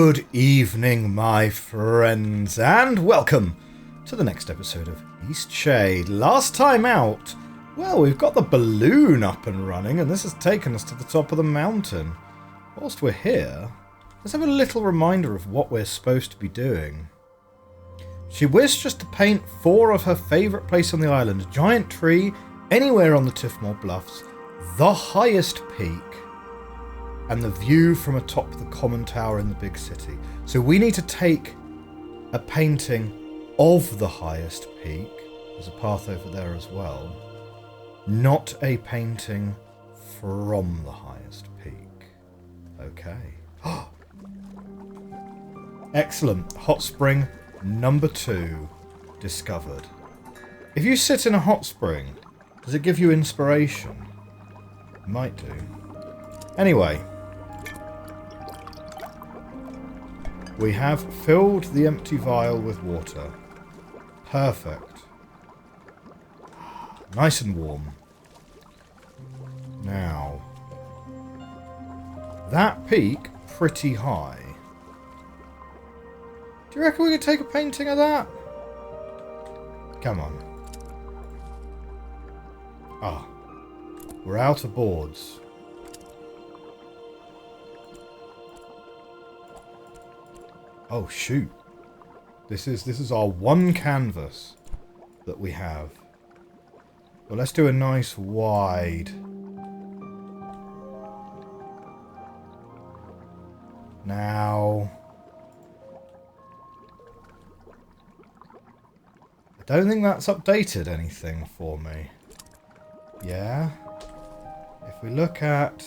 Good evening, my friends, and welcome to the next episode of Eastshade. Last time out, well, we've got the balloon up and running, and this has taken us to the top of the mountain. Whilst we're here, let's have a little reminder of what we're supposed to be doing. She wished us to paint 4 of her favourite places on the island: a giant tree, anywhere on the Tiffmore Bluffs, the highest peak, and the view from atop the common tower in the big city. So we need to take a painting of the highest peak. There's a path over there as well. Not a painting from the highest peak. Okay. Excellent. Hot spring number 2 discovered. If you sit in a hot spring, does it give you inspiration? It might do. Anyway. We have filled the empty vial with water. Perfect. Nice and warm. Now, that peak, pretty high. Do you reckon we could take a painting of that? Come on. Ah, we're out of boards. Oh shoot. This is our one canvas that we have. Well, let's do a nice wide. Now, I don't think that's updated anything for me. Yeah. If we look at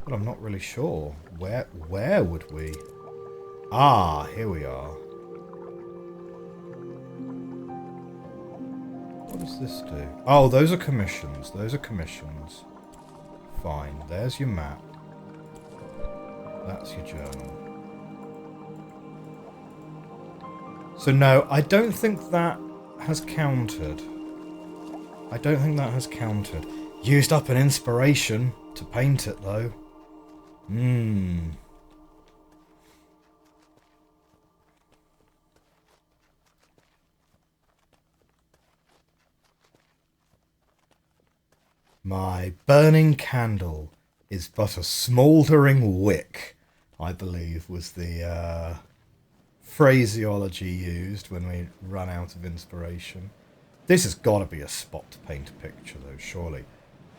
but I'm not really sure. Where would we? Ah, here we are. What does this do? Oh, those are commissions. Those are commissions. Fine. There's your map. That's your journal. So no, I don't think that has counted. I don't think that has counted. Used up an inspiration to paint it though. My burning candle is but a smouldering wick, I believe was the phraseology used when we run out of inspiration. This has got to be a spot to paint a picture though, surely.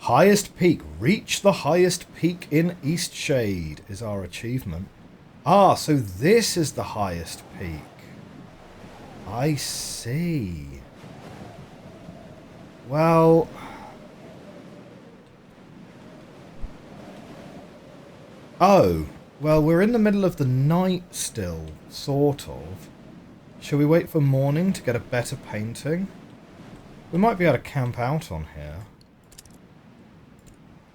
Highest peak. Reach the highest peak in Eastshade is our achievement. Ah, so this is the highest peak. I see. Well, oh, well, we're in the middle of the night still, sort of. Shall we wait for morning to get a better painting? We might be able to camp out on here.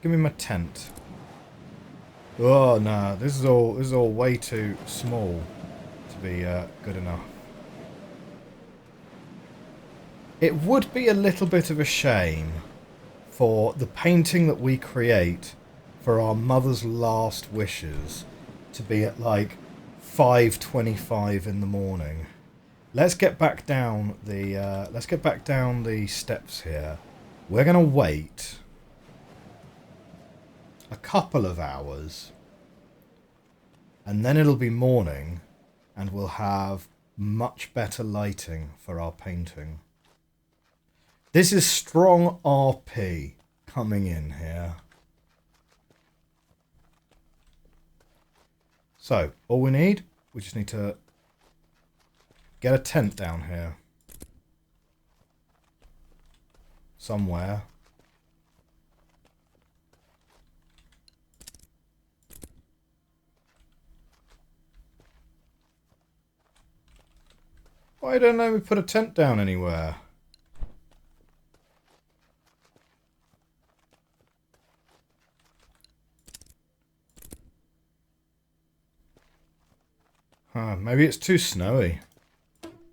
Give me my tent. Oh no, this is all way too small to be good enough. It would be a little bit of a shame for the painting that we create for our mother's last wishes to be at like 5:25 in the morning. Let's get back down the steps here. We're gonna wait a couple of hours, and then it'll be morning, and we'll have much better lighting for our painting. This is strong RP coming in here. So, all we just need to get a tent down here. Somewhere. Why don't we put a tent down anywhere? Maybe it's too snowy.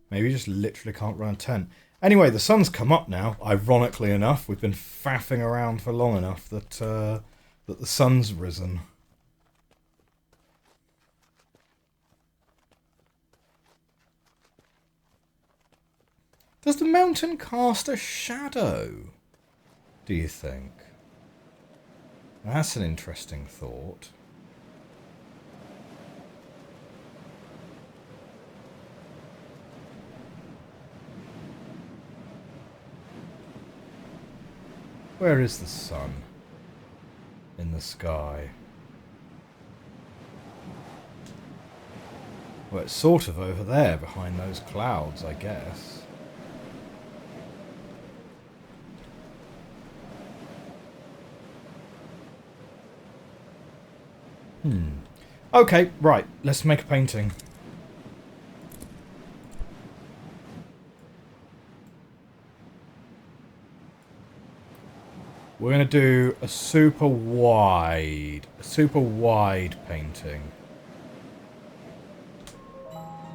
Maybe you just literally can't run a tent. Anyway, the sun's come up now, ironically enough. We've been faffing around for long enough that the sun's risen. Does the mountain cast a shadow, do you think? That's an interesting thought. Where is the sun in the sky? Well, it's sort of over there behind those clouds, I guess. Okay, right, let's make a painting. We're going to do a super wide painting.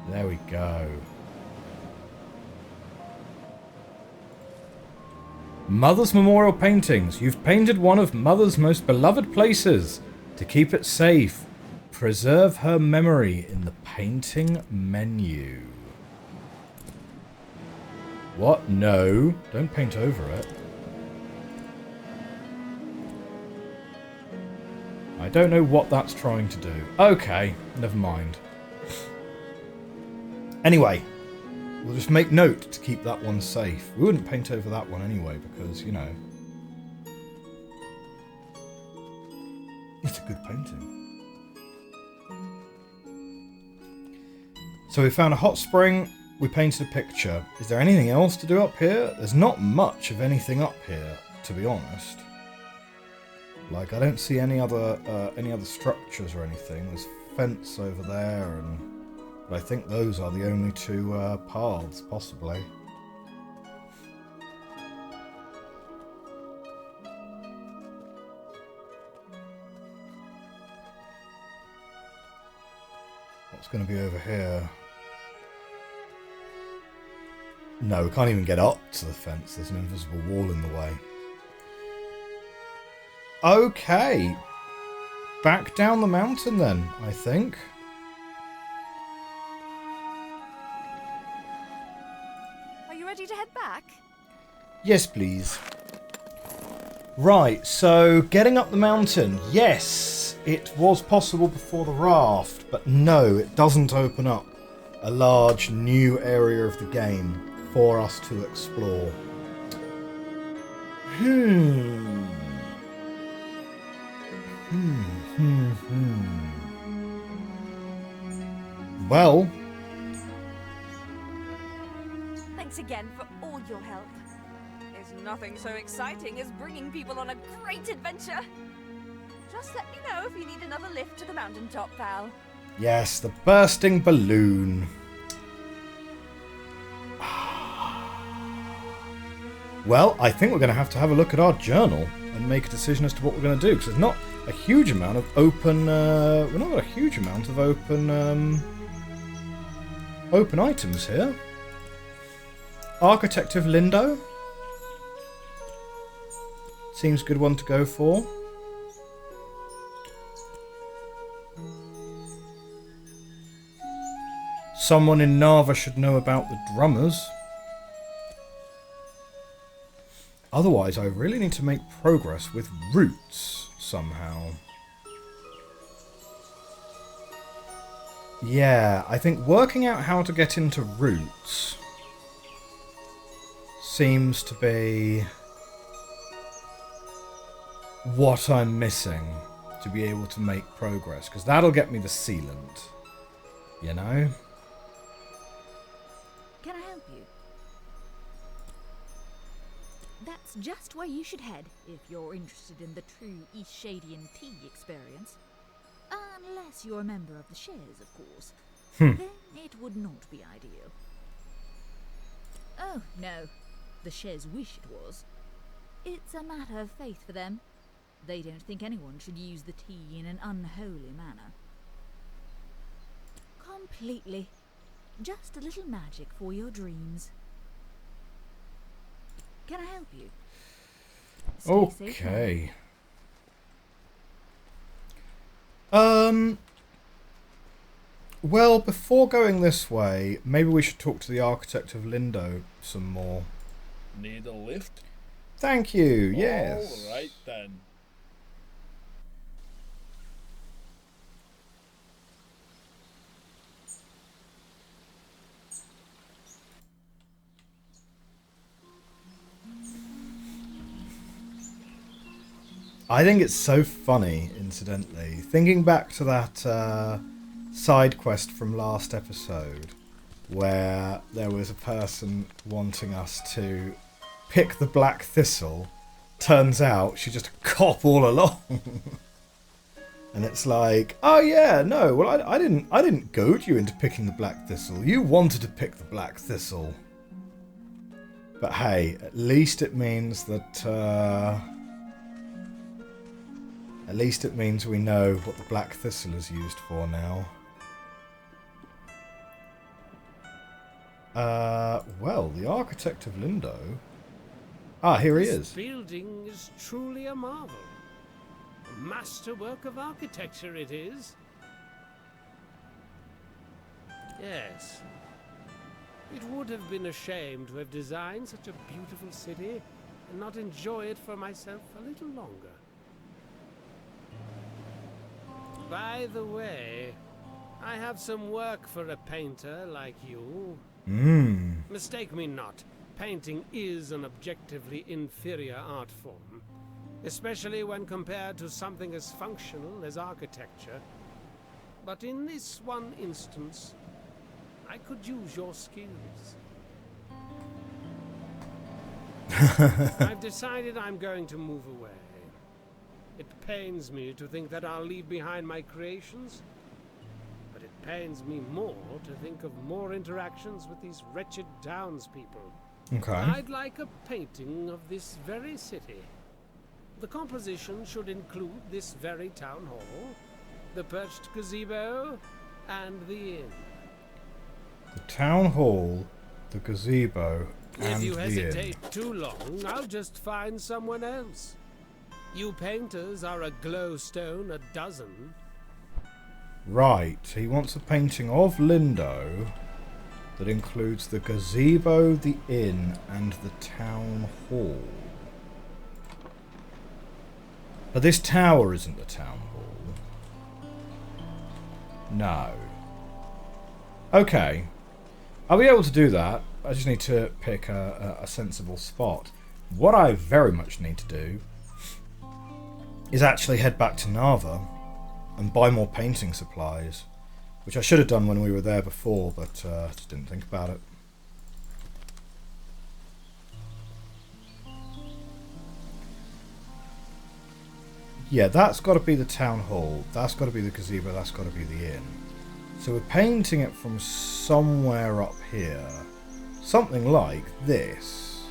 There we go. Mother's Memorial Paintings. You've painted one of Mother's most beloved places. To keep it safe, preserve her memory in the painting menu. What? No. Don't paint over it. I don't know what that's trying to do. Okay, never mind. Anyway, we'll just make note to keep that one safe. We wouldn't paint over that one anyway because, you know, it's a good painting. So we found a hot spring, we painted a picture. Is there anything else to do up here? There's not much of anything up here, to be honest. Like, I don't see any other structures or anything. There's fence over there, but I think those are the only two paths, possibly. What's going to be over here? No, we can't even get up to the fence. There's an invisible wall in the way. Okay. Back down the mountain then, I think. Are you ready to head back? Yes, please. Right, so getting up the mountain. Yes, it was possible before the raft, but no, it doesn't open up a large new area of the game for us to explore. Well, Thanks again for all your help. There's nothing so exciting as bringing people on a great adventure. Just let me know if you need another lift to the mountaintop, pal. yes, the bursting balloon. Well, I think we're going to have a look at our journal and make a decision as to what we're going to do, because there's not a huge amount of open. We're not got a huge amount of open items here. Architect of Lindo seems a good one to go for. Someone in Nava should know about the drummers. Otherwise, I really need to make progress with roots somehow. Yeah, I think working out how to get into roots seems to be what I'm missing to be able to make progress, because that'll get me the sealant, you know? Can I help you? That's just where you should head if you're interested in the true Eastshadian tea experience. Unless you're a member of the Shares, of course. Then it would not be ideal. Oh, no. The Shares wish it was. It's a matter of faith for them. They don't think anyone should use the tea in an unholy manner. Completely. Just a little magic for your dreams. Can I help you? Stay safe now. Okay. Well, before going this way, maybe we should talk to the architect of Lindo some more. Need a lift? Thank you, yes. All right then. I think it's so funny, incidentally, thinking back to that side quest from last episode, where there was a person wanting us to pick the black thistle. Turns out she's just a cop all along. And it's like, oh yeah, no, well I didn't goad you into picking the black thistle. You wanted to pick the black thistle. But hey, at least it means that at least it means we know what the black thistle is used for now. Well, the architect of Lindo. Ah, here he is. This building is truly a marvel. A masterwork of architecture it is. Yes. It would have been a shame to have designed such a beautiful city and not enjoy it for myself a little longer. By the way, I have some work for a painter like you. Mistake me not. Painting is an objectively inferior art form, especially when compared to something as functional as architecture. But in this one instance, I could use your skills. I've decided I'm going to move away. It pains me to think that I'll leave behind my creations, but it pains me more to think of more interactions with these wretched townspeople. Okay. I'd like a painting of this very city. The composition should include this very town hall, the perched gazebo, and the inn. The town hall, the gazebo, and If you the hesitate inn. too long, I'll just find someone else. You painters are a glowstone a dozen. Right, he wants a painting of Lindo that includes the gazebo, the inn, and the town hall. But this tower isn't the town hall. No. Okay. I'll be able to do that. I just need to pick a sensible spot. What I very much need to do is actually head back to Nava and buy more painting supplies, which I should have done when we were there before, but just didn't think about it. Yeah, that's got to be the town hall, that's got to be the gazebo, that's got to be the inn. So we're painting it from somewhere up here. Something like this,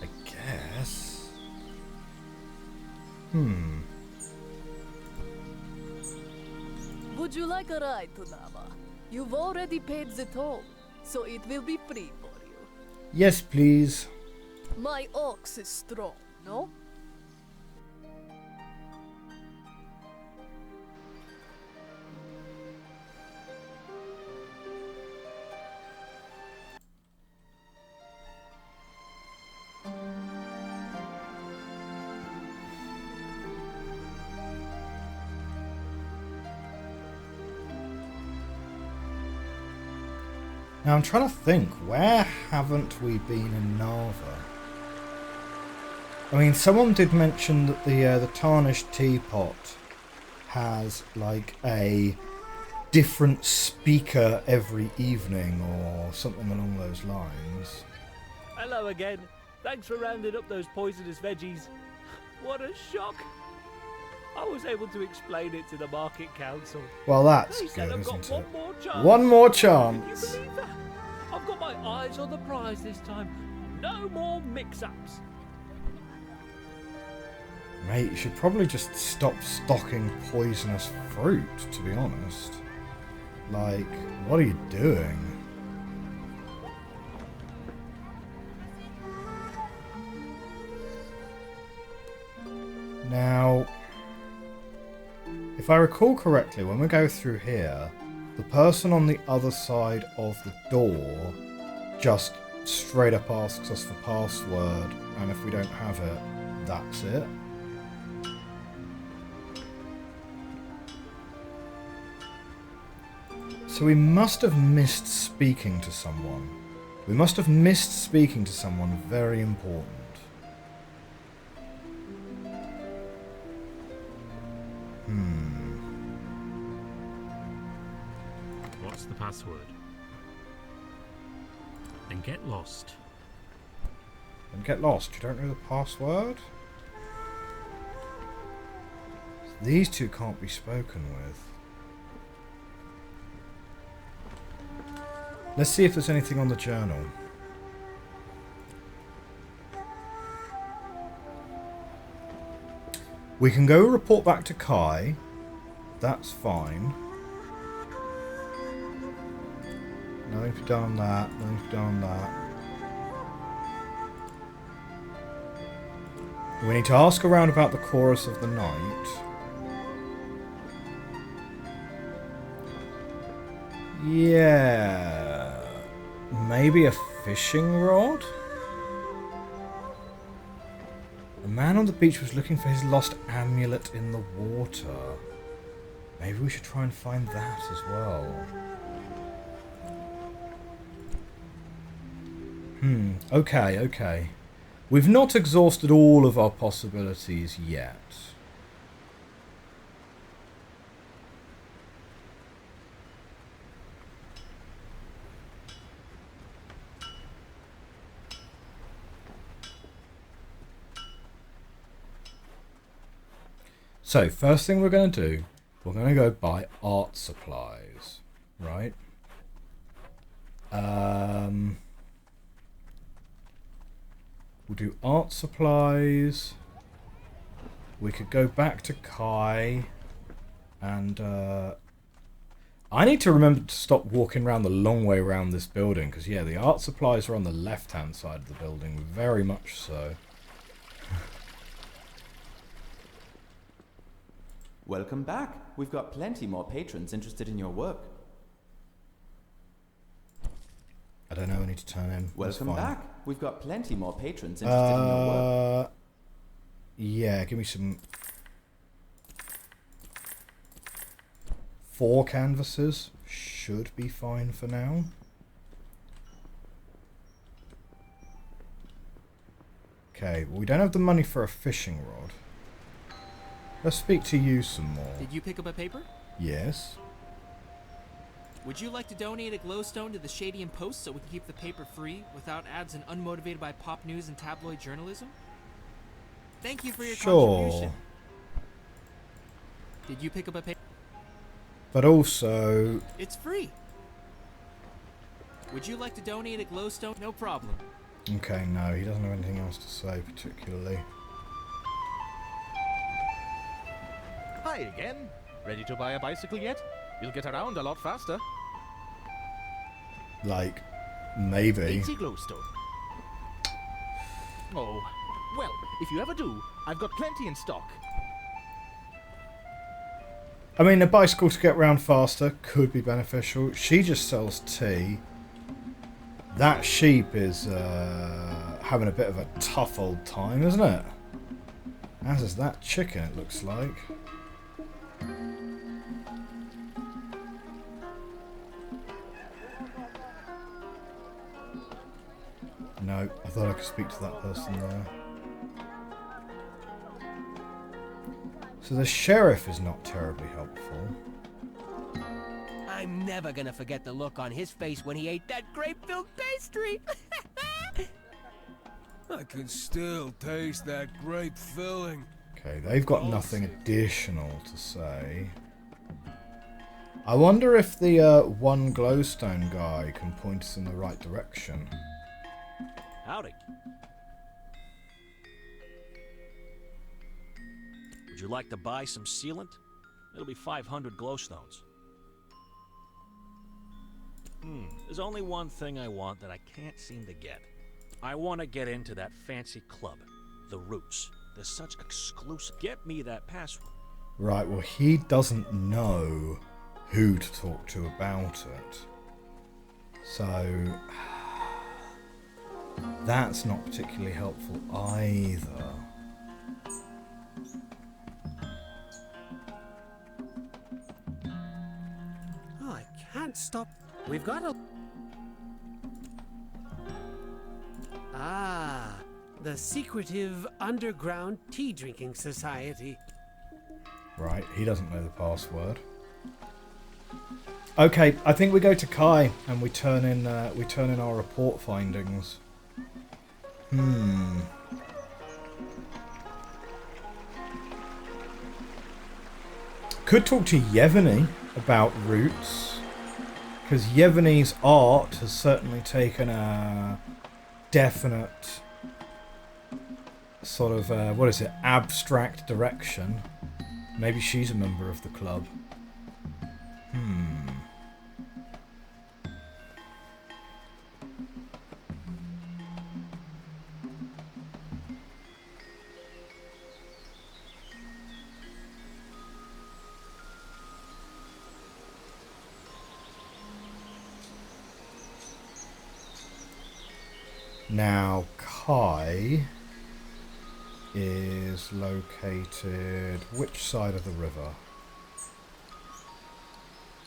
I guess. Would you like a ride to Nava? You've already paid the toll, so it will be free for you. Yes, please. My ox is strong, no? Now I'm trying to think, where haven't we been in Nava? I mean, someone did mention that the tarnished teapot has like a different speaker every evening or something along those lines. Hello again. Thanks for rounding up those poisonous veggies. What a shock. I was able to explain it to the market council. Well, that's They good, said I've got isn't it? one more chance. One more Can you chance. believe that? I've got my eyes on the prize this time. No more mix-ups. Mate, you should probably just stop stocking poisonous fruit, to be honest. Like, what are you doing? Now, if I recall correctly, when we go through here, the person on the other side of the door just straight up asks us for password, and if we don't have it, that's it. So we must have missed speaking to someone. We must have missed speaking to someone very important. What's the password? Then get lost. And get lost. You don't know the password? These two can't be spoken with. Let's see if there's anything on the journal. We can go report back to Kai. That's fine. Nothing to be done on that. Nothing to be done on that. We need to ask around about the chorus of the night. Yeah. Maybe a fishing rod? The man on the beach was looking for his lost amulet in the water. Maybe we should try and find that as well. Okay. We've not exhausted all of our possibilities yet. So, first thing we're going to do, we're going to go buy art supplies, right? We'll do art supplies. We could go back to Kai. And I need to remember to stop walking around the long way around this building. Because, yeah, the art supplies are on the left-hand side of the building. Very much so. Welcome back. We've got plenty more patrons interested in your work. I don't know, I need to turn in. Welcome back. We've got plenty more patrons interested in your work. Yeah, give me some 4 canvases. Should be fine for now. Okay, well, we don't have the money for a fishing rod. Let's speak to you some more. Did you pick up a paper? Yes. Would you like to donate a glowstone to the Shady Post so we can keep the paper free without ads and unmotivated by pop news and tabloid journalism? Thank you for your contribution. Did you pick up a paper? But also... It's free. Would you like to donate a glowstone? No problem. Okay, no, he doesn't have anything else to say particularly. Hi again. Ready to buy a bicycle yet? You'll get around a lot faster. Like, maybe. 80 glowstone. Oh, well, if you ever do, I've got plenty in stock. I mean, a bicycle to get around faster could be beneficial. She just sells tea. That sheep is having a bit of a tough old time, isn't it? As is that chicken, it looks like. No, I thought I could speak to that person there. So the sheriff is not terribly helpful. I'm never gonna forget the look on his face when he ate that grape-filled pastry. I can still taste that grape filling. Okay, they've got nothing additional to say. I wonder if the one glowstone guy can point us in the right direction. Howdy. Would you like to buy some sealant? It'll be 500 glowstones. There's only one thing I want that I can't seem to get. I want to get into that fancy club, the Roots. There's such exclusive. Get me that password. Right, well, he doesn't know who to talk to about it. So... That's not particularly helpful either. Oh, I can't stop. We've got a... Ah, the secretive underground tea drinking society. Right, he doesn't know the password. Okay, I think we go to Kai and we turn in our report findings. Could talk to Yevony about roots, because Yevony's art has certainly taken a definite sort of abstract direction. Maybe she's a member of the club. Now, Kai is located which side of the river?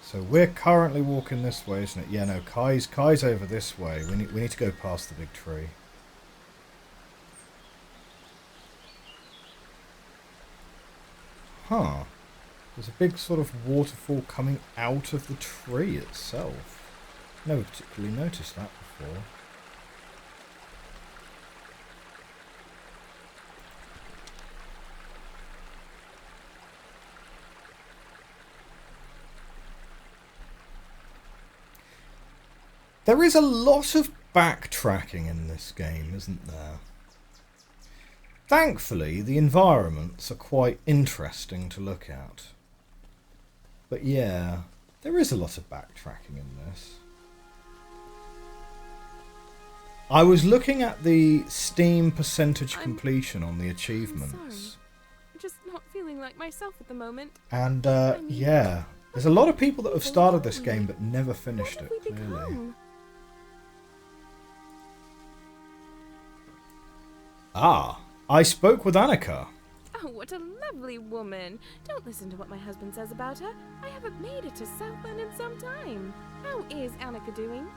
So we're currently walking this way, isn't it? Yeah, no, Kai's over this way. We need to go past the big tree. Huh. There's a big sort of waterfall coming out of the tree itself. Never particularly noticed that before. There is a lot of backtracking in this game, isn't there? Thankfully, the environments are quite interesting to look at. But yeah, there is a lot of backtracking in this. I was looking at the Steam percentage completion on the achievements. Sorry. I'm just not feeling like myself at the moment. And yeah, there's a lot of people that have started this game but never finished it, clearly. Ah, I spoke with Annika. Oh, what a lovely woman. Don't listen to what my husband says about her. I haven't made it to Southland in some time. How is Annika doing?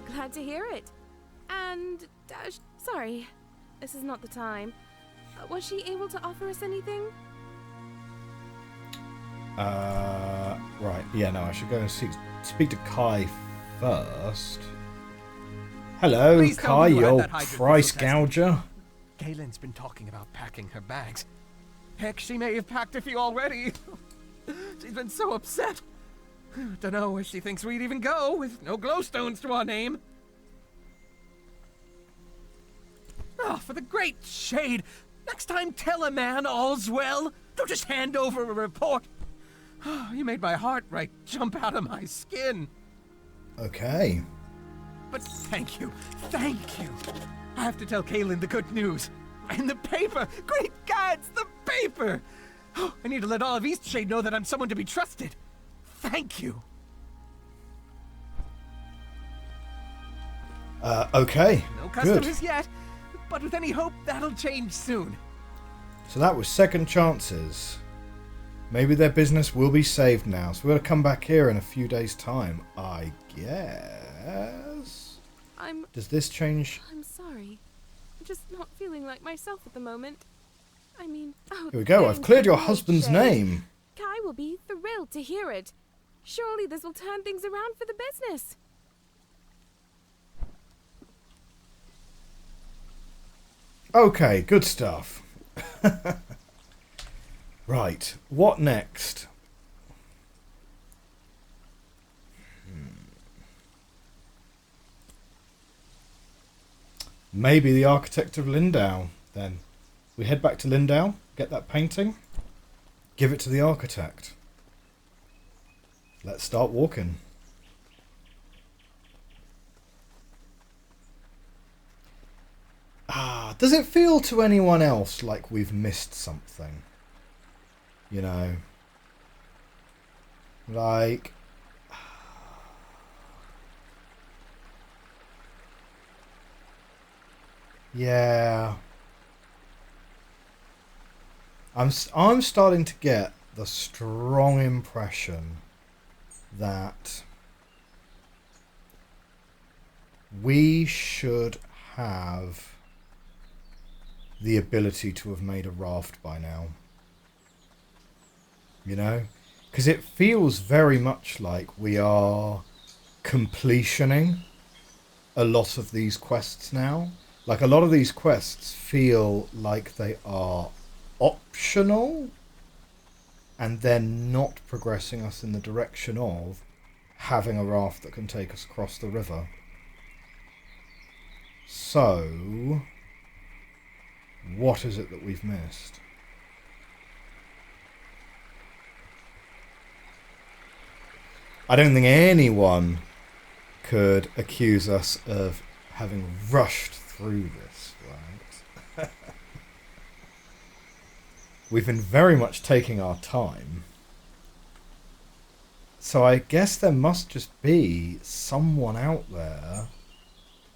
Glad to hear it. And, sorry, this is not the time. Was she able to offer us anything? Right, yeah, no, I should go and speak to Kai first. Hello, Kai, you old price gouger. Gaylen's been talking about packing her bags. Heck, she may have packed a few already. She's been so upset. Don't know where she thinks we'd even go with no glowstones to our name. Oh, for the great shade. Next time tell a man all's well. Don't just hand over a report. Oh, you made my heart right jump out of my skin. Okay. But thank you. Thank you. I have to tell Kaylin the good news. And the paper! Great gods, the paper! Oh, I need to let all of Eastshade know that I'm someone to be trusted. Thank you. Okay. No customers yet, but with any hope, that'll change soon. So that was second chances. Maybe their business will be saved now, so we'll come back here in a few days' time, I guess. Does this change? I'm sorry. I'm just not feeling like myself at the moment. I mean, oh, Here we go, I've cleared your husband's name. Kai will be thrilled to hear it. Surely this will turn things around for the business. Okay, good stuff. Right, what next? Maybe the architect of Lindau, then. We head back to Lindau, get that painting, give it to the architect. Let's start walking. Does it feel to anyone else like we've missed something? You know? Like... Yeah. I'm starting to get the strong impression that we should have the ability to have made a raft by now. You know? Because it feels very much like we are completioning a lot of these quests now. Like, a lot of these quests feel like they are optional and they're not progressing us in the direction of having a raft that can take us across the river. So, what is it that we've missed? I don't think anyone could accuse us of having rushed through this, right? We've been very much taking our time. So I guess there must just be someone out there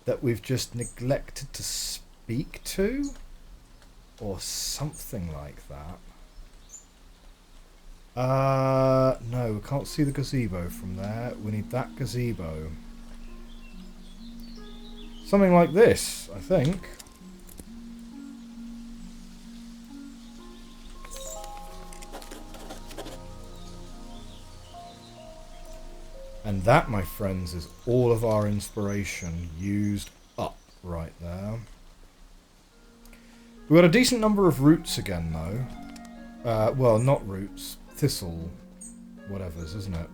that we've just neglected to speak to, or something like that. No, we can't see the gazebo from there. We need that gazebo. Something like this, I think. And that, my friends, is all of our inspiration used up right there. We've got a decent number of roots again, though. Well, not roots. Thistle. Whatever's, isn't it?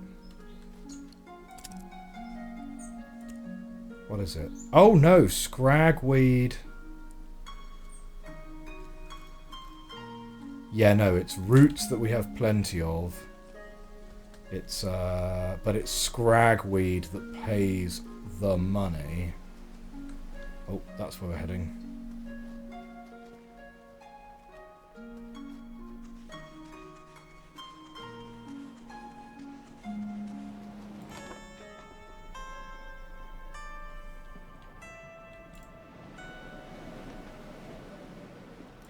What is it? Oh, no. Scragweed. Yeah, no. It's roots that we have plenty of. It's, but it's scragweed that pays the money. Oh, that's where we're heading.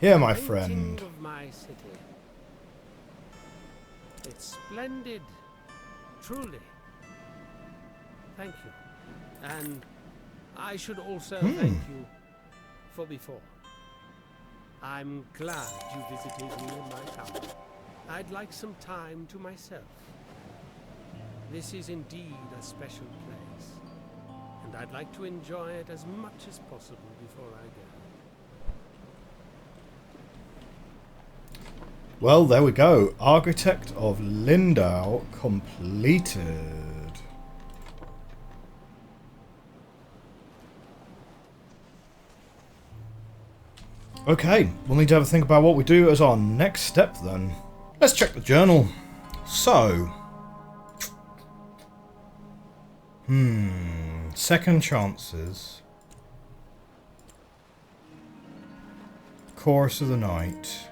Here, my friend. Of my city. It's splendid. Truly. Thank you. And I should also thank you for before. I'm glad you visited me in my town. I'd like some time to myself. This is indeed a special place, and I'd like to enjoy it as much as possible before I go. Well, there we go. Architect of Lindau completed. Okay, we'll need to have a think about what we do as our next step then. Let's check the journal. So, second chances. Chorus of the night.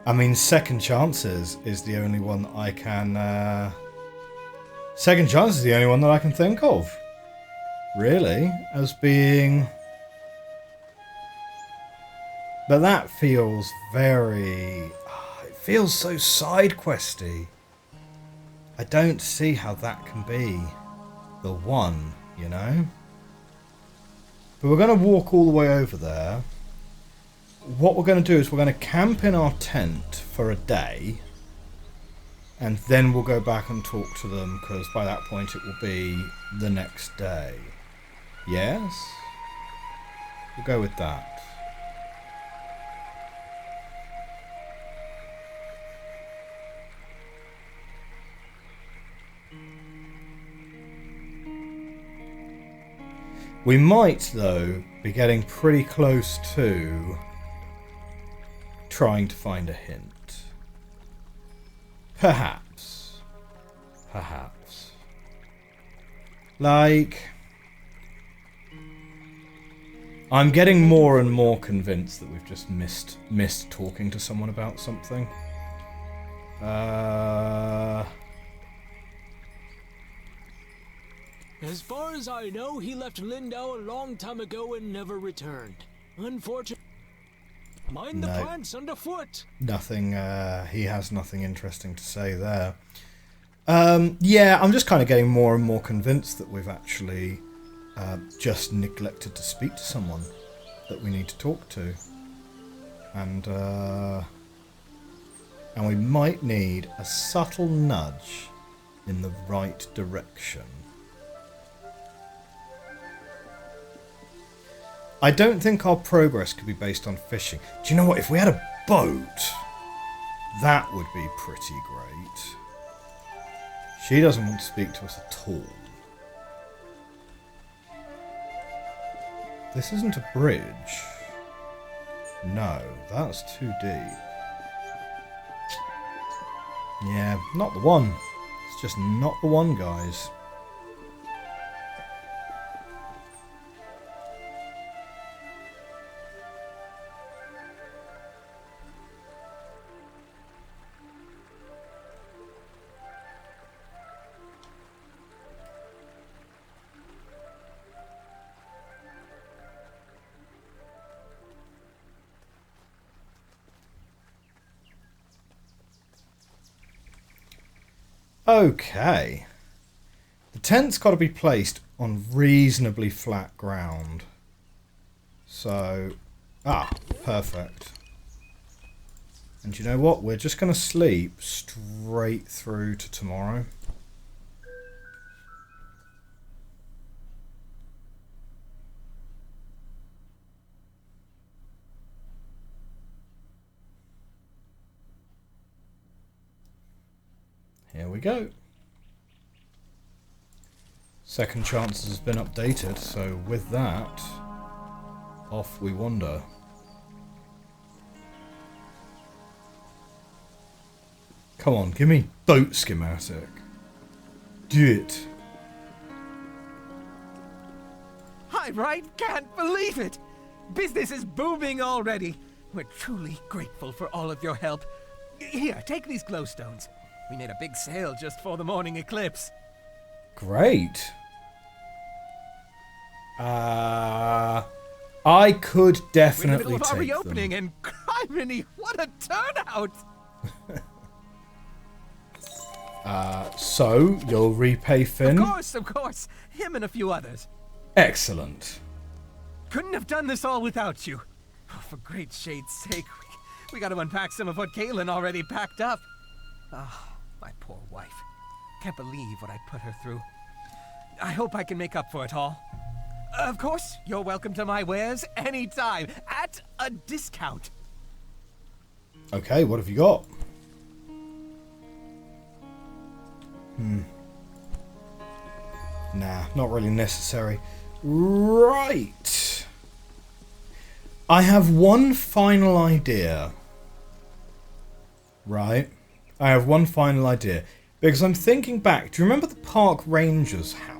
I mean, second chances is the only one that I can... second chances is the only one that I can think of. Really? As being... But that feels very... it feels so side-questy. I don't see how that can be the one, you know? But we're going to walk all the way over there. What we're going to do is we're going to camp in our tent for a day, and then we'll go back and talk to them, because by that point it will be the next day. Yes? We'll go with that. We might, though, be getting pretty close to trying to find a hint. Perhaps. Perhaps. Like... I'm getting more and more convinced that we've just missed talking to someone about something. As far as I know, he left Lindau a long time ago and never returned. Unfortunately. Mind the plants underfoot. Nothing, he has nothing interesting to say there. Yeah, I'm just kind of getting more and more convinced that we've actually just neglected to speak to someone that we need to talk to. And we might need a subtle nudge in the right direction. I don't think our progress could be based on fishing. Do you know what? If we had a boat, that would be pretty great. She doesn't want to speak to us at all. This isn't a bridge. No, that's too deep. Yeah, not the one. It's just not the one, guys. Okay. The tent's got to be placed on reasonably flat ground. So, perfect. And you know what? We're just going to sleep straight through to tomorrow. Here we go. Second chances has been updated, so with that, off we wander. Come on, give me boat schematic. Do it. Hi, right? Can't believe it! Business is booming already. We're truly grateful for all of your help. Here, take these glowstones. We made a big sale just for the morning eclipse. Great. I could definitely We're in the middle of our take reopening, them. and criminy, what a turnout! So, you'll repay Finn? Of course. Him and a few others. Excellent. Couldn't have done this all without you. Oh, for great shade's sake, we got to unpack some of what Kaylin already packed up. Ah, my poor wife. Can't believe what I put her through. I hope I can make up for it all. Of course, you're welcome to my wares anytime, at a discount. Okay, what have you got? Nah, not really necessary. Right. I have one final idea. Right. I have one final idea. Because I'm thinking back. Do you remember the park ranger's house?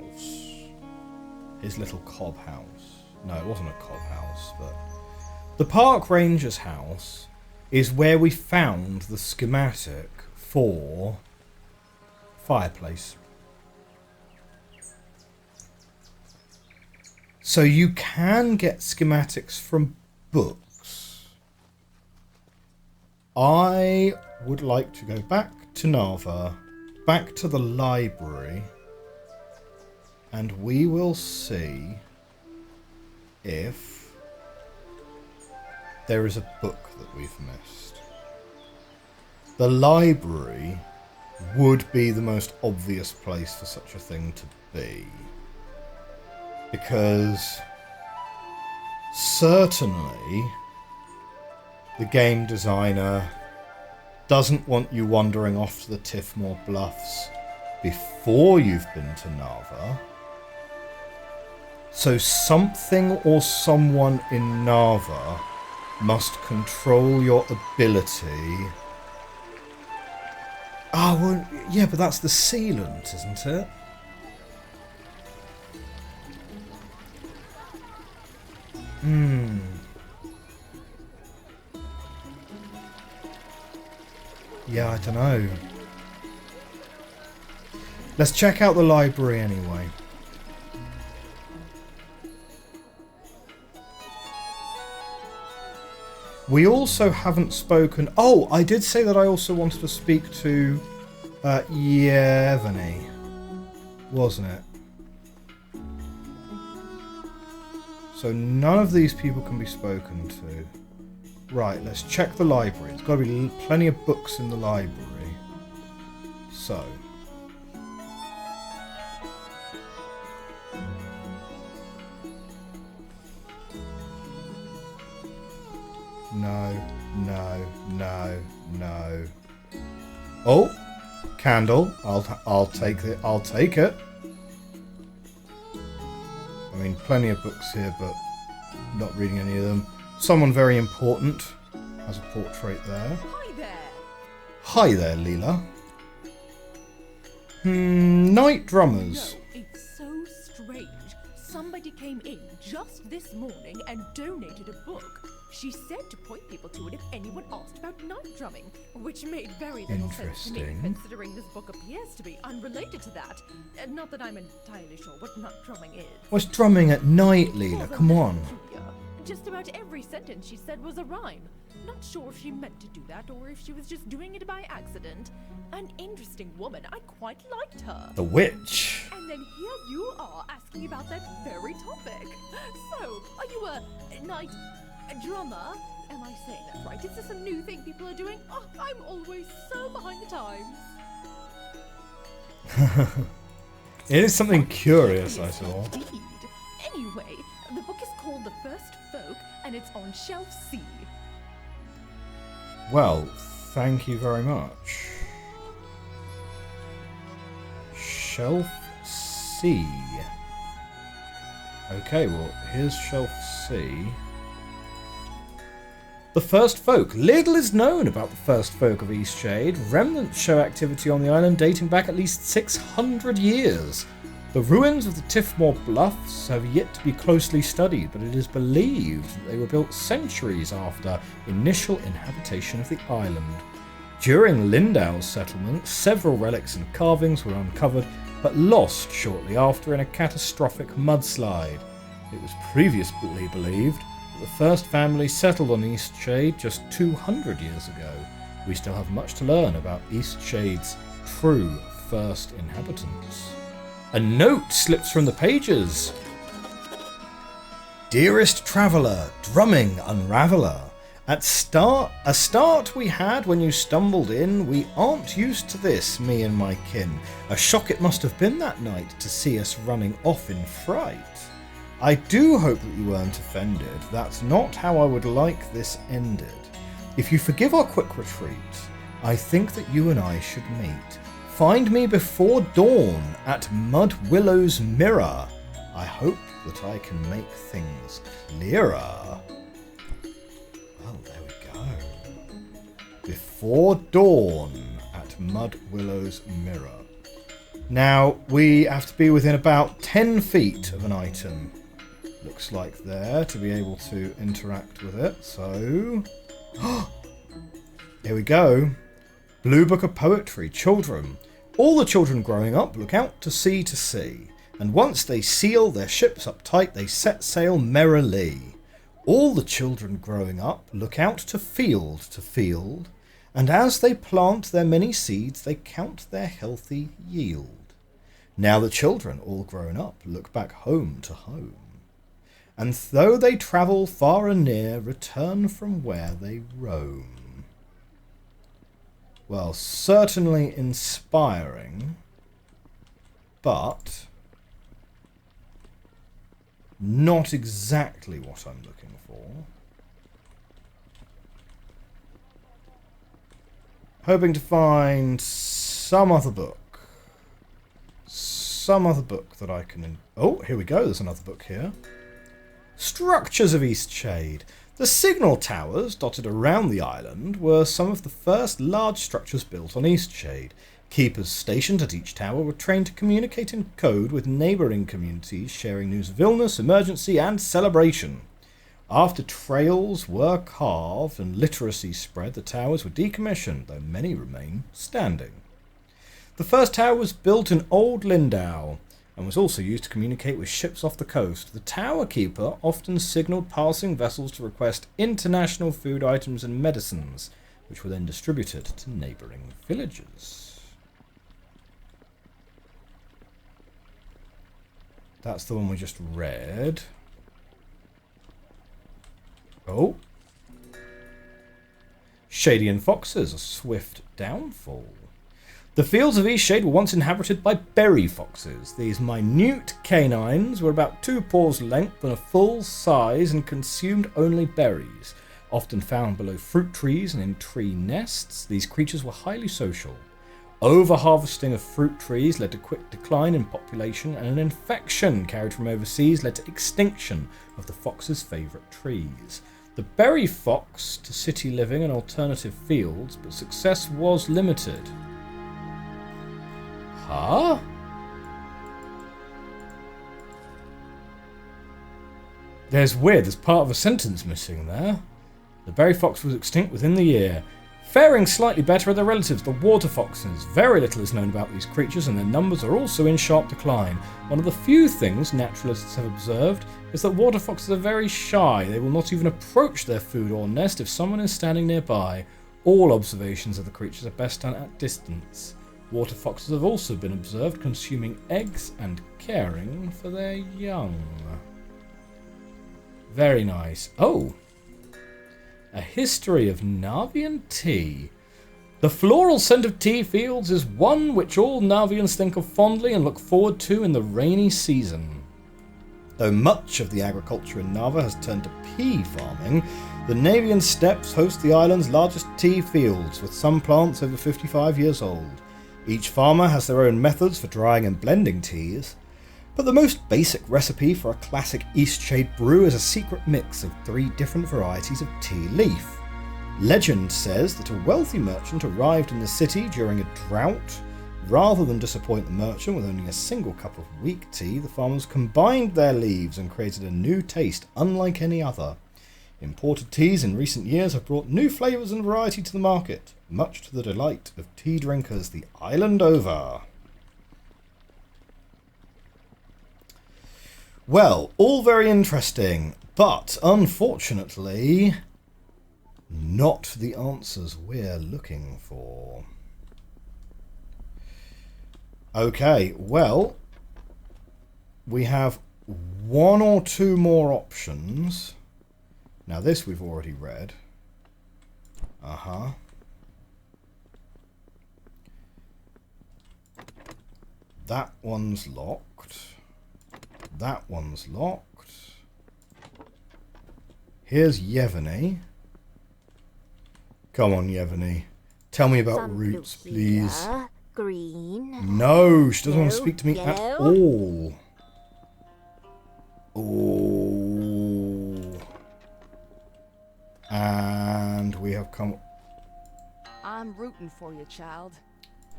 His little cob house. No, it wasn't a cob house, but... The park ranger's house is where we found the schematic for... fireplace. So you can get schematics from books. I would like to go back to Nava, back to the library, and we will see if there is a book that we've missed. The library would be the most obvious place for such a thing to be. Because certainly the game designer doesn't want you wandering off to the Tiffmore Bluffs before you've been to Nava. So something or someone in Nava must control your ability. Ah, well, yeah, but that's the sealant, isn't it? Yeah, I don't know. Let's check out the library anyway. We also haven't spoken... Oh, I did say that I also wanted to speak to Yevony, wasn't it? So none of these people can be spoken to. Right, let's check the library. There's got to be plenty of books in the library. So... No, no, no, no. Oh, candle. I'll take it. I'll take it. I mean, plenty of books here, but not reading any of them. Someone very important has a portrait there. Hi there. Hi there, Leela. Night drummers. No, it's so strange. Somebody came in just this morning and donated a book. She said to point people to it if anyone asked about night drumming, which made very little sense to me, considering this book appears to be unrelated to that. Not that I'm entirely sure what night drumming is. What's drumming at night, Leela? Come on. Just about every sentence she said was a rhyme. Not sure if she meant to do that or if she was just doing it by accident. An interesting woman. I quite liked her. The witch. And then here you are asking about that very topic. So, are you a night drummer? Am I saying that right? Is this a new thing people are doing? Oh, I'm always so behind the times. It is something curious, I saw. Indeed. Anyway, the book is called The First Folk, and it's on shelf C. Well, thank you very much. Shelf C. Okay, well, here's shelf C. The First Folk. Little is known about the First Folk of Eastshade. Remnants show activity on the island dating back at least 600 years. The ruins of the Tiffmore Bluffs have yet to be closely studied, but it is believed that they were built centuries after initial inhabitation of the island. During Lindau's settlement, several relics and carvings were uncovered, but lost shortly after in a catastrophic mudslide. It was previously believed that the first family settled on Eastshade just 200 years ago. We still have much to learn about Eastshade's true first inhabitants. A note slips from the pages. Dearest traveller, drumming unraveller. A start we had when you stumbled in. We aren't used to this, me and my kin. A shock it must have been that night to see us running off in fright. I do hope that you weren't offended. That's not how I would like this ended. If you forgive our quick retreat, I think that you and I should meet. Find me before dawn at Mud Willow's Mirror. I hope that I can make things clearer. Well, there we go. Before dawn at Mud Willow's Mirror. Now, we have to be within about 10 feet of an item. Looks like there, to be able to interact with it. So, here we go. Blue Book of Poetry. Children. All the children growing up look out to sea, and once they seal their ships up tight, they set sail merrily. All the children growing up look out to field, and as they plant their many seeds, they count their healthy yield. Now the children, all grown up, look back home to home, and though they travel far and near, return from where they roam. Well, certainly inspiring, but not exactly what I'm looking for. Hoping to find some other book. Some other book that I can... Oh, here we go. There's another book here. Structures of Eastshade. The signal towers dotted around the island were some of the first large structures built on Eastshade. Keepers stationed at each tower were trained to communicate in code with neighbouring communities, sharing news of illness, emergency and celebration. After trails were carved and literacy spread, the towers were decommissioned, though many remain standing. The first tower was built in Old Lindau. and was also used to communicate with ships off the coast. The Tower Keeper often signalled passing vessels to request international food items and medicines, which were then distributed to neighbouring villages. That's the one we just read. Oh. Shadian foxes, a swift downfall. The fields of Eastshade were once inhabited by berry foxes. These minute canines were about 2 paws length and a full size and consumed only berries. Often found below fruit trees and in tree nests, these creatures were highly social. Over-harvesting of fruit trees led to quick decline in population, and an infection carried from overseas led to extinction of the fox's favourite trees. The berry fox to city living and alternative fields, but success was limited. Huh? There's part of a sentence missing there. The berry fox was extinct within the year. Faring slightly better are their relatives, the water foxes. Very little is known about these creatures, and their numbers are also in sharp decline. One of the few things naturalists have observed is that water foxes are very shy. They will not even approach their food or nest if someone is standing nearby. All observations of the creatures are best done at distance. Water foxes have also been observed consuming eggs and caring for their young. Very nice. Oh! A history of Navian tea. The floral scent of tea fields is one which all Navians think of fondly and look forward to in the rainy season. Though much of the agriculture in Nava has turned to pea farming, the Navian steppes host the island's largest tea fields, with some plants over 55 years old. Each farmer has their own methods for drying and blending teas, but the most basic recipe for a classic Eastshade brew is a secret mix of 3 different varieties of tea leaf. Legend says that a wealthy merchant arrived in the city during a drought. Rather than disappoint the merchant with only a single cup of weak tea, the farmers combined their leaves and created a new taste unlike any other. Imported teas in recent years have brought new flavours and variety to the market, much to the delight of tea drinkers the island over. Well, all very interesting, but unfortunately, not the answers we're looking for. Okay, well, we have 1 or 2 more options. Now this we've already read. That one's locked. That one's locked. Here's Yevony. Come on, Yevony. Tell me about roots, please. Green. No, she doesn't want to speak to me at all. Oh. And we have come... I'm rooting for you, child.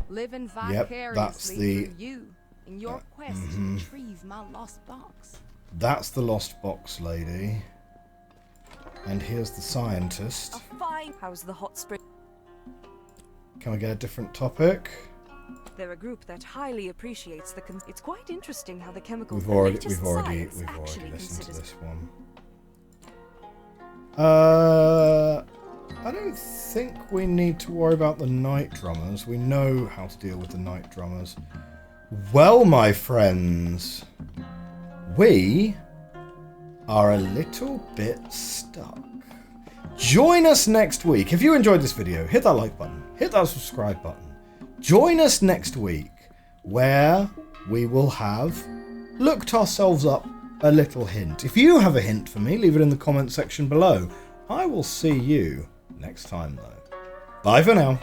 Living Yep, vicariously that's the... through you in your quest to retrieve my lost box. That's the lost box lady. And here's the scientist. A fine. How's the hot spring? Can we get a different topic? They're a group that highly appreciates the. It's quite interesting how the chemical. We've already listened to this one. I don't think we need to worry about the night drummers. We know how to deal with the night drummers. Well, my friends, we are a little bit stuck. Join us next week. If you enjoyed this video, hit that like button, hit that subscribe button. Join us next week, where we will have looked ourselves up a little hint. If you have a hint for me, leave it in the comment section below. I will see you next time, though. Bye for now.